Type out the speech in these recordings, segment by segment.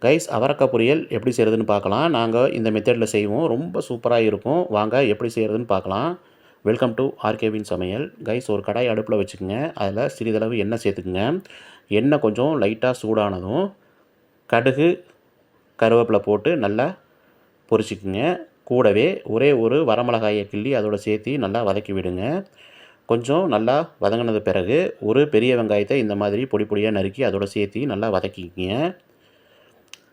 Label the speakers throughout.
Speaker 1: Guys, அவரக்காய் பொரியல் எப்படி செய்கிறதுன்னு பார்க்கலாம். நாங்கள் இந்த மெத்தடில் செய்வோம். ரொம்ப சூப்பராக இருக்கும். வாங்க எப்படி செய்கிறதுன்னு பார்க்கலாம். வெல்கம் டு ஆர்கேவின் சமையல். கைஸ், ஒரு கடாய் அடுப்பில் வச்சுக்கோங்க. அதில் சிறிதளவு எண்ணெய் சேர்த்துக்குங்க. எண்ணெய் கொஞ்சம் லைட்டாக சூடானதும் கடுகு, கருவேப்பிலை போட்டு நல்லா பொரிச்சிக்குங்க. கூடவே ஒரே ஒரு வரமிளகாயை கிள்ளி அதோட சேர்த்து நல்லா வதக்கி விடுங்க. கொஞ்சம் நல்லா வதங்கினது பிறகு ஒரு பெரிய வெங்காயத்தை இந்த மாதிரி பொடி பொடியாக நறுக்கி அதோட சேர்த்து நல்லா வதக்கிக்கிங்க.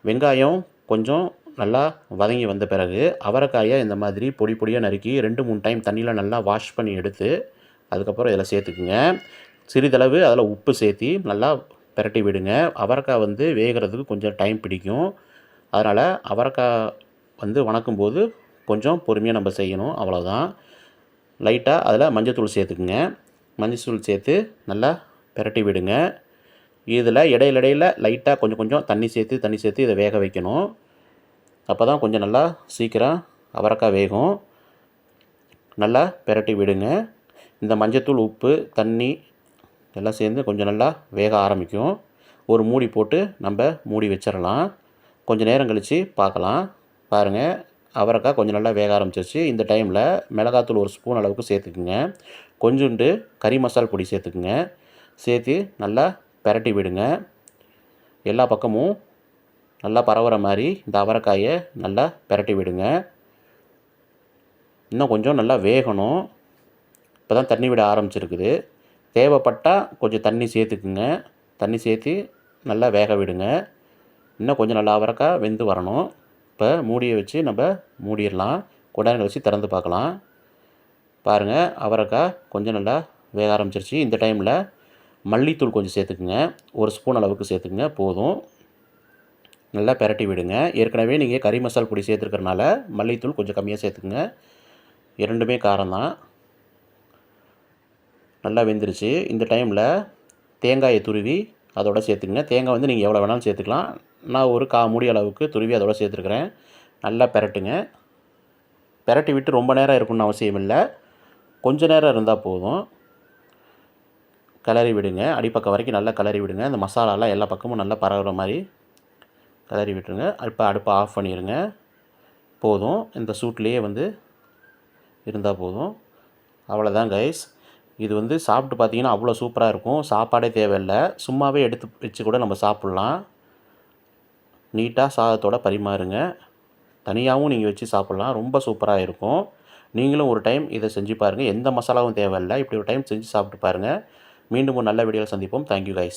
Speaker 1: வெங்காயம் கொஞ்சம் நல்லா வதங்கி வந்த பிறகு அவரைக்காயை இந்த மாதிரி பொடி பொடியாக நறுக்கி 2-3 டைம் தண்ணியில் நல்லா வாஷ் பண்ணி எடுத்து அதுக்கப்புறம் இதில் சேர்த்துக்குங்க. சிறிதளவு அதில் உப்பு சேர்த்தி நல்லா பிரட்டி விடுங்க. அவரைக்காய் வந்து வேகிறதுக்கு கொஞ்சம் டைம் பிடிக்கும். அதனால் அவரைக்காய் வணக்கும்போது கொஞ்சம் பொறுமையாக நம்ம செய்யணும். அவ்வளோதான். லைட்டாக அதில் மஞ்சத்தூள் சேர்த்துக்குங்க. மஞ்சத்தூள் சேர்த்து நல்லா பிரட்டி விடுங்க. இதில் இடையில லைட்டாக கொஞ்சம் தண்ணி சேர்த்து இதை வேக வைக்கணும். அப்போ தான் கொஞ்சம் நல்லா சீக்கிரம் அவரைக்காய் வேகும். நல்லா பிரட்டி விடுங்க. இந்த மஞ்சத்தூள், உப்பு, தண்ணி எல்லாம் சேர்ந்து கொஞ்சம் நல்லா வேக ஆரம்பிக்கும். ஒரு மூடி போட்டு நம்ம மூடி வச்சிடலாம். கொஞ்சம் நேரம் கழித்து பார்க்கலாம். பாருங்கள், அவரைக்காய் கொஞ்சம் நல்லா வேக ஆரம்பிச்சிருச்சு. இந்த டைமில் மிளகாத்தூள் 1 ஸ்பூன் அளவுக்கு சேர்த்துக்குங்க. கொஞ்சோண்டு கறி மசால் பொடி சேர்த்துக்குங்க. சேர்த்து நல்லா பிரட்டி விடுங்க. எல்லா பக்கமும் நல்லா பரவுற மாதிரி இந்த அவரைக்காயை நல்லா பிரட்டி விடுங்க. இன்னும் கொஞ்சம் நல்லா வேகணும். இப்போ தான் தண்ணி விட ஆரம்பிச்சிருக்குது. தேவைப்பட்டால் கொஞ்சம் தண்ணி சேர்த்துக்குங்க. தண்ணி சேர்த்து நல்லா வேக விடுங்க. இன்னும் கொஞ்சம் நல்லா அவரைக்காய் வெந்து வரணும். இப்போ மூடியை வச்சு நம்ம மூடிடலாம். கொஞ்ச நேரம் கழிச்சு திறந்து பார்க்கலாம். பாருங்கள், அவரைக்காய் கொஞ்சம் நல்லா வேக ஆரம்பிச்சிருச்சு. இந்த டைமில் மல்லித்தூள் கொஞ்சம் சேர்த்துக்குங்க. 1 ஸ்பூன் அளவுக்கு சேர்த்துக்குங்க, போதும். நல்லா பிரட்டி விடுங்க. ஏற்கனவே நீங்கள் கறி மசால் பொடி சேர்த்துருக்கறனால மல்லித்தூள் கொஞ்சம் கம்மியாக சேர்த்துக்குங்க. இரண்டுமே காரம் தான். நல்லா வெந்துருச்சு. இந்த டைமில் தேங்காயை துருவி அதோட சேர்த்துக்குங்க. தேங்காய் நீங்கள் எவ்வளோ வேணாலும் சேர்த்துக்கலாம். நான் ஒரு 1/4 மூடி அளவுக்கு துருவி அதோட சேர்த்துருக்குறேன். நல்லா பிரட்டுங்க. பிரட்டி விட்டு ரொம்ப நேரம் இருக்குன்னு அவசியம் இல்லை. கொஞ்சம் நேரம் இருந்தால் போதும். கிளறி விடுங்க. அடிப்பக்கம் வரைக்கும் நல்லா கிளறி விடுங்க. இந்த மசாலாலாம் எல்லா பக்கமும் நல்லா பரவுற மாதிரி கிளறி விட்டுருங்க. இப்போ அடுப்பை ஆஃப் பண்ணிடுங்க. போதும். இந்த சூட்லேயே இருந்தால் போதும். அவ்வளோதான் கைஸ். இது சாப்பிட்டு பார்த்தீங்கன்னா அவ்வளோ சூப்பராக இருக்கும். சாப்பாடே தேவையில்லை. சும்மாவே எடுத்து வச்சு கூட நம்ம சாப்பிட்லாம். நீட்டாக சாதத்தோடு பரிமாறுங்க. தனியாகவும் நீங்கள் வச்சு சாப்பிட்லாம். ரொம்ப சூப்பராக இருக்கும். நீங்களும் ஒரு டைம் இதை செஞ்சு பாருங்கள். எந்த மசாலாவும் தேவையில்லை. இப்படி ஒரு டைம் செஞ்சு சாப்பிட்டு பாருங்கள். மீண்டும் ஒரு நல்ல வீடியோவில் சந்திப்போம். Thank you guys.